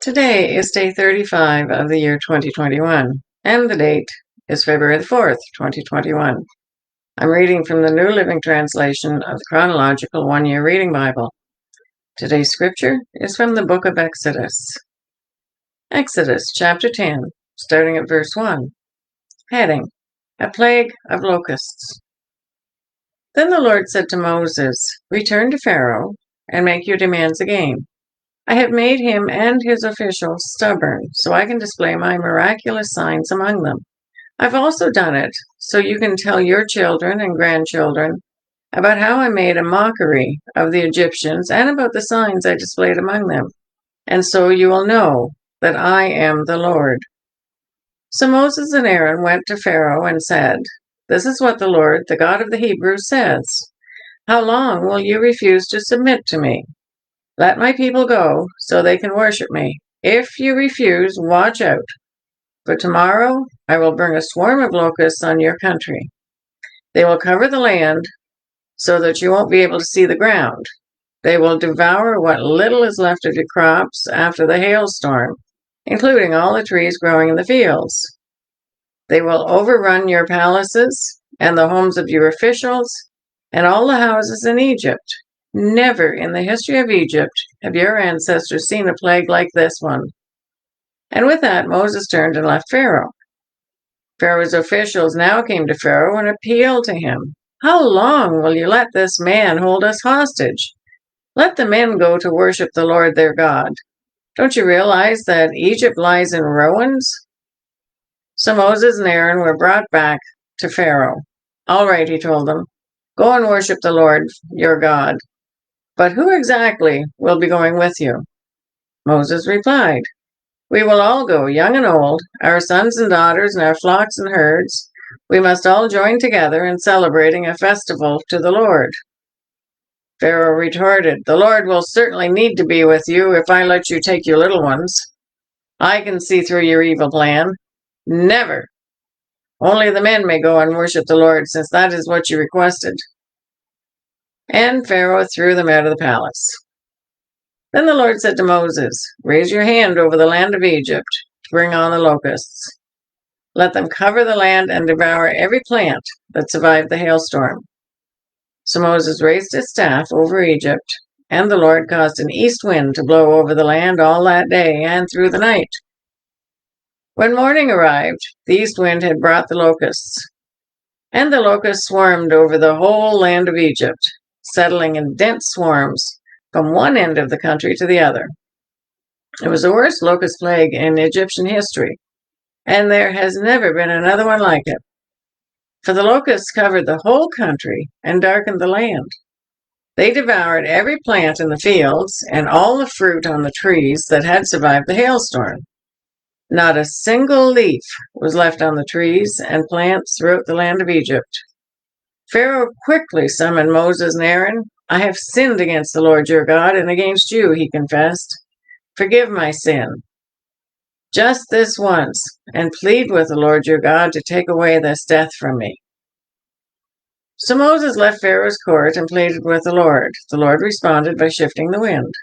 Today is day 35 of the year 2021, and the date is February the 4th, 2021. I'm reading from the New Living Translation of the Chronological One-Year Reading Bible. Today's scripture is from the book of Exodus. Exodus chapter 10, starting at verse 1. Heading: A Plague of Locusts. Then the Lord said to Moses, "Return to Pharaoh and make your demands again. I have made him and his officials stubborn, so I can display my miraculous signs among them. I've also done it so you can tell your children and grandchildren about how I made a mockery of the Egyptians and about the signs I displayed among them, and so you will know that I am the Lord." So Moses and Aaron went to Pharaoh and said, "This is what the Lord, the God of the Hebrews, says. How long will you refuse to submit to me? Let my people go so they can worship me. If you refuse, watch out. For tomorrow I will bring a swarm of locusts on your country. They will cover the land so that you won't be able to see the ground. They will devour what little is left of your crops after the hailstorm, including all the trees growing in the fields. They will overrun your palaces and the homes of your officials and all the houses in Egypt. Never in the history of Egypt have your ancestors seen a plague like this one." And with that, Moses turned and left Pharaoh. Pharaoh's officials now came to Pharaoh and appealed to him. "How long will you let this man hold us hostage? Let the men go to worship the Lord their God. Don't you realize that Egypt lies in ruins?" So Moses and Aaron were brought back to Pharaoh. "All right," he told them, "go and worship the Lord your God. But who exactly will be going with you?" Moses replied, "We will all go, young and old, our sons and daughters and our flocks and herds. We must all join together in celebrating a festival to the Lord." Pharaoh retorted, "The Lord will certainly need to be with you if I let you take your little ones. I can see through your evil plan. Never. Only the men may go and worship the Lord, since that is what you requested." And Pharaoh threw them out of the palace. Then the Lord said to Moses, "Raise your hand over the land of Egypt to bring on the locusts. Let them cover the land and devour every plant that survived the hailstorm." So Moses raised his staff over Egypt, and the Lord caused an east wind to blow over the land all that day and through the night. When morning arrived, the east wind had brought the locusts, and the locusts swarmed over the whole land of Egypt, settling in dense swarms from one end of the country to the other. It was the worst locust plague in Egyptian history, and there has never been another one like it. For the locusts covered the whole country and darkened the land. They devoured every plant in the fields and all the fruit on the trees that had survived the hailstorm. Not a single leaf was left on the trees and plants throughout the land of Egypt. Pharaoh quickly summoned Moses and Aaron. "I have sinned against the Lord your God and against you," he confessed. "Forgive my sin just this once, and plead with the Lord your God to take away this death from me." So Moses left Pharaoh's court and pleaded with the Lord. The Lord responded by shifting the wind,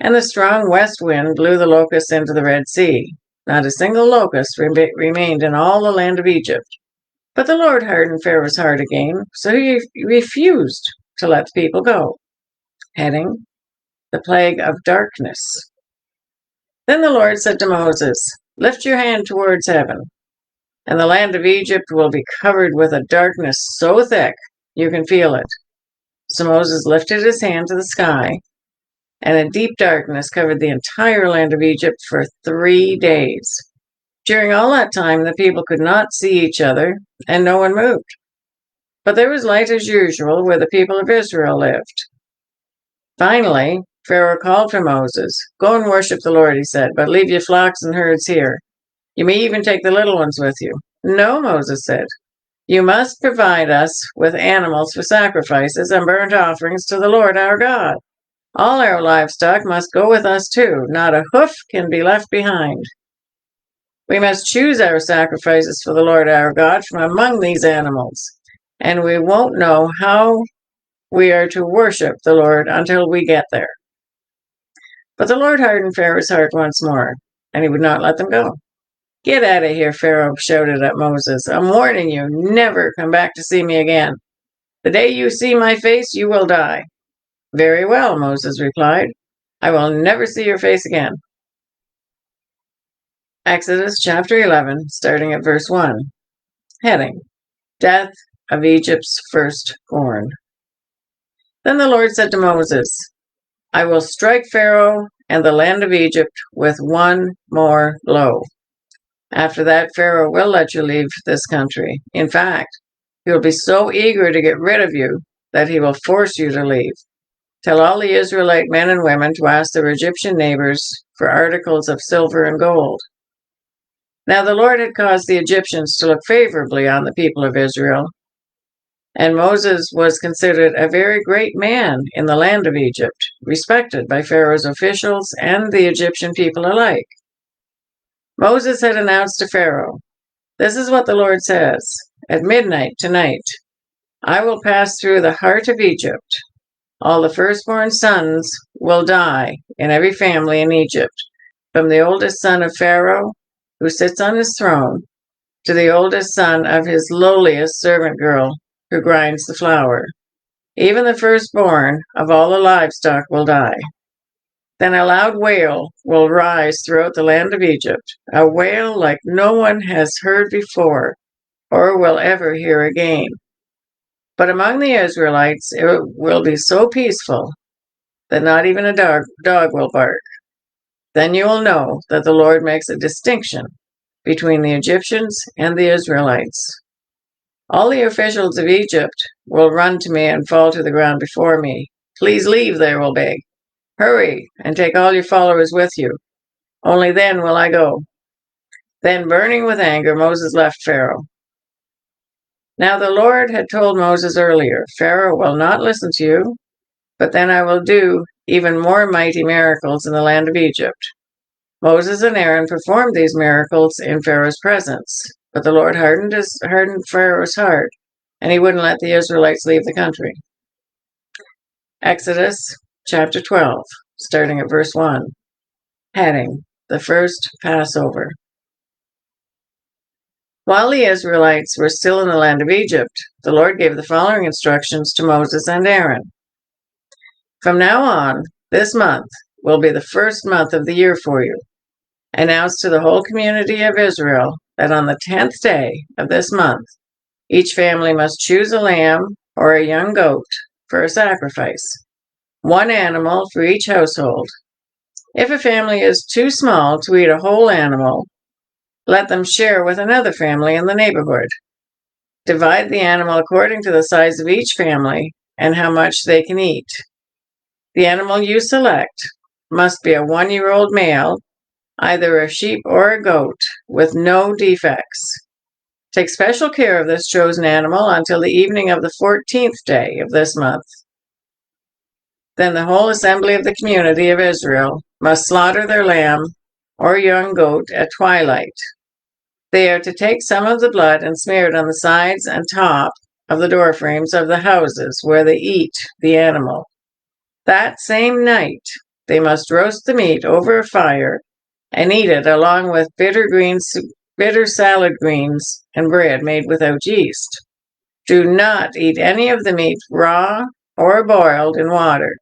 and the strong west wind blew the locusts into the Red Sea. Not a single locust remained in all the land of Egypt. But the Lord hardened Pharaoh's heart again, so he refused to let the people go. Heading: The Plague of Darkness. Then the Lord said to Moses, "Lift your hand towards heaven, and the land of Egypt will be covered with a darkness so thick you can feel it." So Moses lifted his hand to the sky, and a deep darkness covered the entire land of Egypt for 3 days. During all that time, the people could not see each other, and no one moved. But there was light as usual where the people of Israel lived. Finally, Pharaoh called for Moses. "Go and worship the Lord," he said, "but leave your flocks and herds here. You may even take the little ones with you." "No," Moses said. "You must provide us with animals for sacrifices and burnt offerings to the Lord our God. All our livestock must go with us too. Not a hoof can be left behind. We must choose our sacrifices for the Lord our God from among these animals, and we won't know how we are to worship the Lord until we get there." But the Lord hardened Pharaoh's heart once more, and he would not let them go. "Get out of here," Pharaoh shouted at Moses. "I'm warning you, never come back to see me again. The day you see my face, you will die." "Very well," Moses replied. "I will never see your face again." Exodus chapter 11, starting at verse 1. Heading: Death of Egypt's firstborn. Then the Lord said to Moses, "I will strike Pharaoh and the land of Egypt with one more blow. After that, Pharaoh will let you leave this country. In fact, he will be so eager to get rid of you that he will force you to leave. Tell all the Israelite men and women to ask their Egyptian neighbors for articles of silver and gold." Now the Lord had caused the Egyptians to look favorably on the people of Israel, and Moses was considered a very great man in the land of Egypt, respected by Pharaoh's officials and the Egyptian people alike. Moses had announced to Pharaoh, "This is what the Lord says: At midnight tonight, I will pass through the heart of Egypt. All the firstborn sons will die in every family in Egypt, from the oldest son of Pharaoh, who sits on his throne, to the oldest son of his lowliest servant girl, who grinds the flour. Even the firstborn of all the livestock will die. Then a loud wail will rise throughout the land of Egypt, a wail like no one has heard before or will ever hear again. But among the Israelites it will be so peaceful that not even a dog will bark. Then you will know that the Lord makes a distinction between the Egyptians and the Israelites. All the officials of Egypt will run to me and fall to the ground before me. 'Please leave,' they will beg. 'Hurry and take all your followers with you. Only then will I go.'" Then, burning with anger, Moses left Pharaoh. Now the Lord had told Moses earlier, "Pharaoh will not listen to you, but then I will do even more mighty miracles in the land of Egypt." Moses and Aaron performed these miracles in Pharaoh's presence, but the Lord hardened Pharaoh's heart, and he wouldn't let the Israelites leave the country. Exodus chapter 12, starting at verse 1. Heading: The first Passover. While the Israelites were still in the land of Egypt, the Lord gave the following instructions to Moses and Aaron. "From now on, this month will be the first month of the year for you. Announce to the whole community of Israel that on the 10th day of this month, each family must choose a lamb or a young goat for a sacrifice, one animal for each household. If a family is too small to eat a whole animal, let them share with another family in the neighborhood. Divide the animal according to the size of each family and how much they can eat. The animal you select must be a 1-year-old male, either a sheep or a goat, with no defects. Take special care of this chosen animal until the evening of the 14th day of this month. Then the whole assembly of the community of Israel must slaughter their lamb or young goat at twilight. They are to take some of the blood and smear it on the sides and top of the door frames of the houses where they eat the animal. That same night, they must roast the meat over a fire and eat it along with bitter salad greens and bread made without yeast. Do not eat any of the meat raw or boiled in water.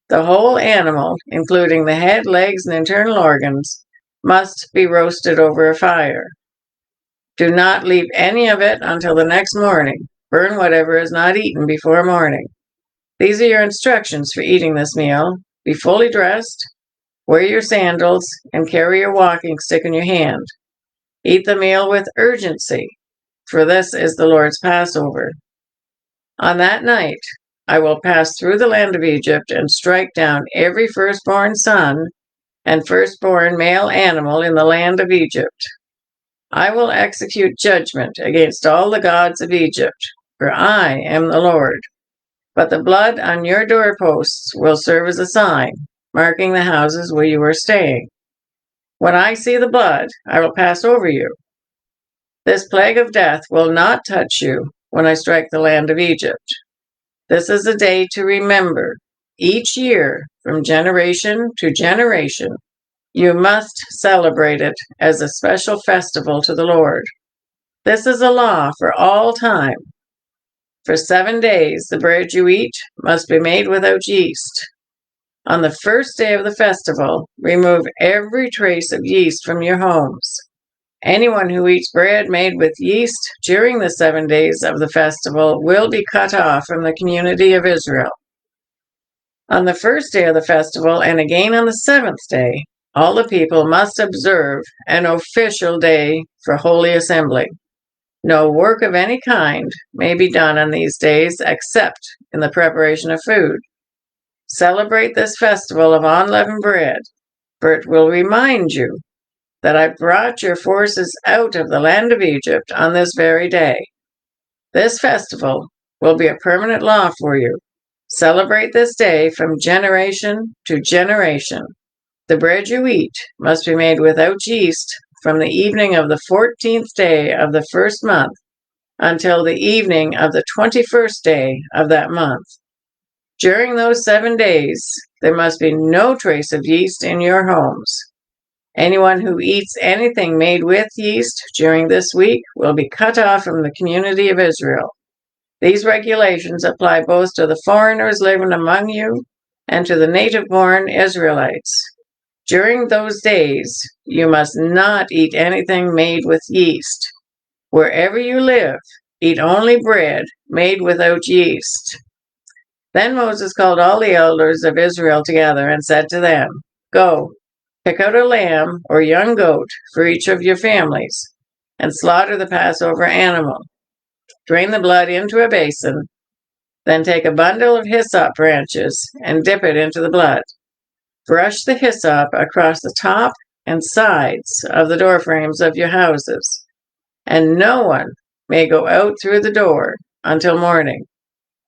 The whole animal, including the head, legs, and internal organs, must be roasted over a fire. Do not leave any of it until the next morning. Burn whatever is not eaten before morning. These are your instructions for eating this meal. Be fully dressed, wear your sandals, and carry your walking stick in your hand. Eat the meal with urgency, for this is the Lord's Passover. On that night, I will pass through the land of Egypt and strike down every firstborn son and firstborn male animal in the land of Egypt. I will execute judgment against all the gods of Egypt, for I am the Lord. But the blood on your doorposts will serve as a sign, marking the houses where you are staying. When I see the blood, I will pass over you. This plague of death will not touch you when I strike the land of Egypt. This is a day to remember, each year from generation to generation. You must celebrate it as a special festival to the Lord. This is a law for all time. For 7 days the bread you eat must be made without yeast. On the first day of the festival, remove every trace of yeast from your homes. Anyone who eats bread made with yeast during the 7 days of the festival will be cut off from the community of Israel. On the first day of the festival, and again on the 7th day, all the people must observe an official day for holy assembly. No work of any kind may be done on these days except in the preparation of food. Celebrate this festival of unleavened bread, for it will remind you that I brought your forces out of the land of Egypt on this very day. This festival will be a permanent law for you. Celebrate this day from generation to generation. The bread you eat must be made without yeast from the evening of the 14th day of the first month until the evening of the 21st day of that month. During those 7 days, there must be no trace of yeast in your homes. Anyone who eats anything made with yeast during this week will be cut off from the community of Israel. These regulations apply both to the foreigners living among you and to the native-born Israelites. During those days, you must not eat anything made with yeast. Wherever you live, eat only bread made without yeast. Then Moses called all the elders of Israel together and said to them, Go, pick out a lamb or young goat for each of your families, and slaughter the Passover animal. Drain the blood into a basin, then take a bundle of hyssop branches and dip it into the blood. Brush the hyssop across the top and sides of the doorframes of your houses, and no one may go out through the door until morning,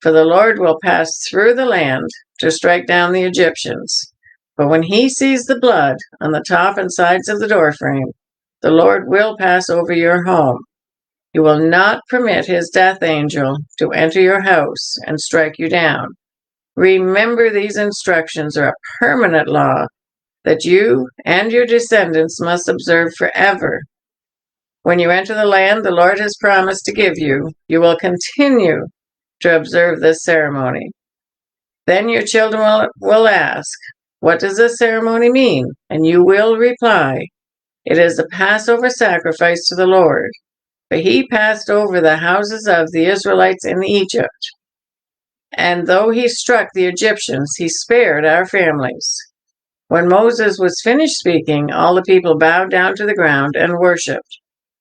for the Lord will pass through the land to strike down the Egyptians. But when he sees the blood on the top and sides of the doorframe, the Lord will pass over your home. He will not permit his death angel to enter your house and strike you down. Remember, these instructions are a permanent law that you and your descendants must observe forever. When you enter the land the Lord has promised to give you, you will continue to observe this ceremony. Then your children will ask, What does this ceremony mean? And you will reply, It is the Passover sacrifice to the Lord. For he passed over the houses of the Israelites in Egypt. And though he struck the Egyptians, he spared our families. When Moses was finished speaking, all the people bowed down to the ground and worshipped.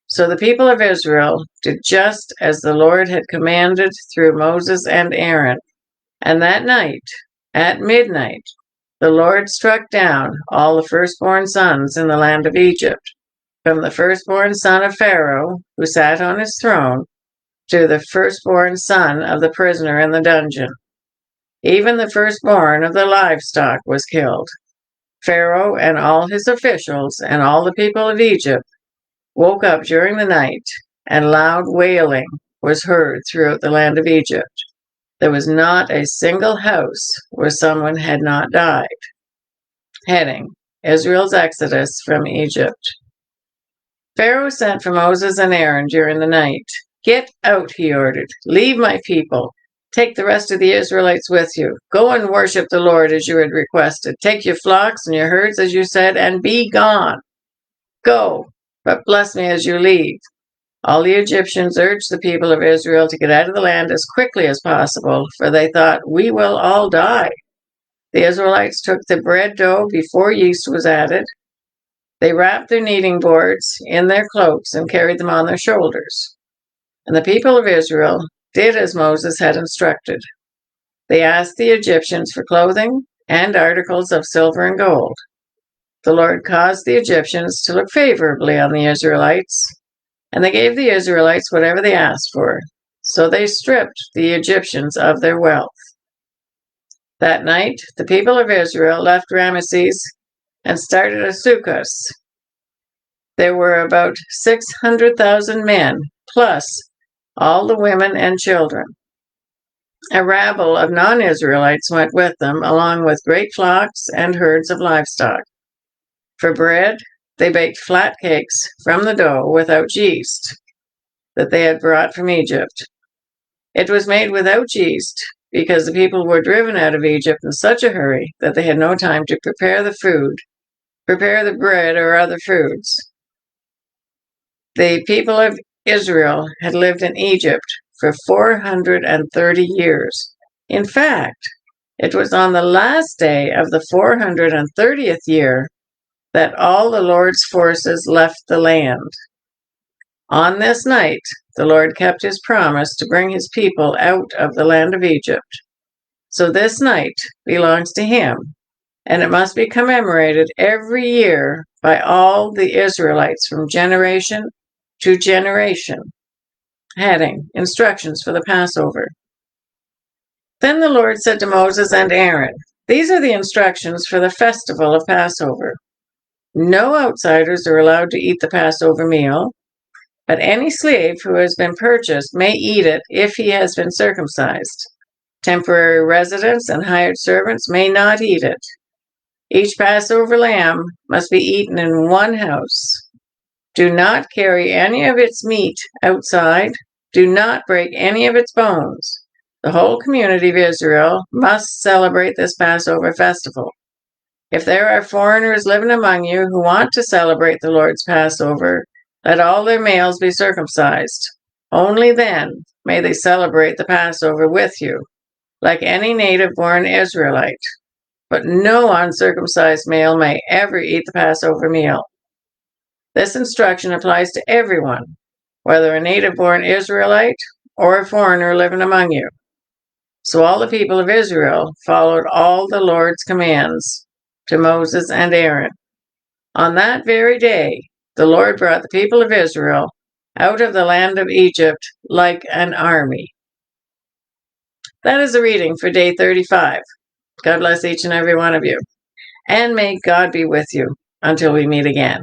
So the people of Israel did just as the Lord had commanded through Moses and Aaron. And that night, at midnight, the Lord struck down all the firstborn sons in the land of Egypt, from the firstborn son of Pharaoh, who sat on his throne, to the firstborn son of the prisoner in the dungeon. Even the firstborn of the livestock was killed. Pharaoh and all his officials and all the people of Egypt woke up during the night, and loud wailing was heard throughout the land of Egypt. There was not a single house where someone had not died. Heading: Israel's Exodus from Egypt. Pharaoh sent for Moses and Aaron during the night. Get out, he ordered. Leave my people. Take the rest of the Israelites with you. Go and worship the Lord as you had requested. Take your flocks and your herds as you said, and be gone. Go, but bless me as you leave. All the Egyptians urged the people of Israel to get out of the land as quickly as possible, for they thought, We will all die. The Israelites took the bread dough before yeast was added. They wrapped their kneading boards in their cloaks and carried them on their shoulders. And the people of Israel did as Moses had instructed. They asked the Egyptians for clothing and articles of silver and gold. The Lord caused the Egyptians to look favorably on the Israelites, and they gave the Israelites whatever they asked for. So they stripped the Egyptians of their wealth. That night, the people of Israel left Ramesses and started a Sukkot. There were about 600,000 men, plus all the women and children. A rabble of non-Israelites went with them, along with great flocks and herds of livestock. For bread, they baked flat cakes from the dough without yeast that they had brought from Egypt. It was made without yeast because the people were driven out of Egypt in such a hurry that they had no time to prepare the bread or other foods. The people of Israel had lived in Egypt for 430 years. In fact, it was on the last day of the 430th year that all the Lord's forces left the land. On this night, the Lord kept his promise to bring his people out of the land of Egypt. So this night belongs to him, and it must be commemorated every year by all the Israelites from generation to generation. Heading: Instructions for the Passover. Then the Lord said to Moses and Aaron, "These are the instructions for the festival of Passover. No outsiders are allowed to eat the Passover meal, but any slave who has been purchased may eat it if he has been circumcised. Temporary residents and hired servants may not eat it. Each Passover lamb must be eaten in one house. Do not carry any of its meat outside. Do not break any of its bones. The whole community of Israel must celebrate this Passover festival. If there are foreigners living among you who want to celebrate the Lord's Passover, let all their males be circumcised. Only then may they celebrate the Passover with you, like any native-born Israelite. But no uncircumcised male may ever eat the Passover meal." This instruction applies to everyone, whether a native-born Israelite or a foreigner living among you. So all the people of Israel followed all the Lord's commands to Moses and Aaron. On that very day, the Lord brought the people of Israel out of the land of Egypt like an army. That is the reading for day 35. God bless each and every one of you. And may God be with you until we meet again.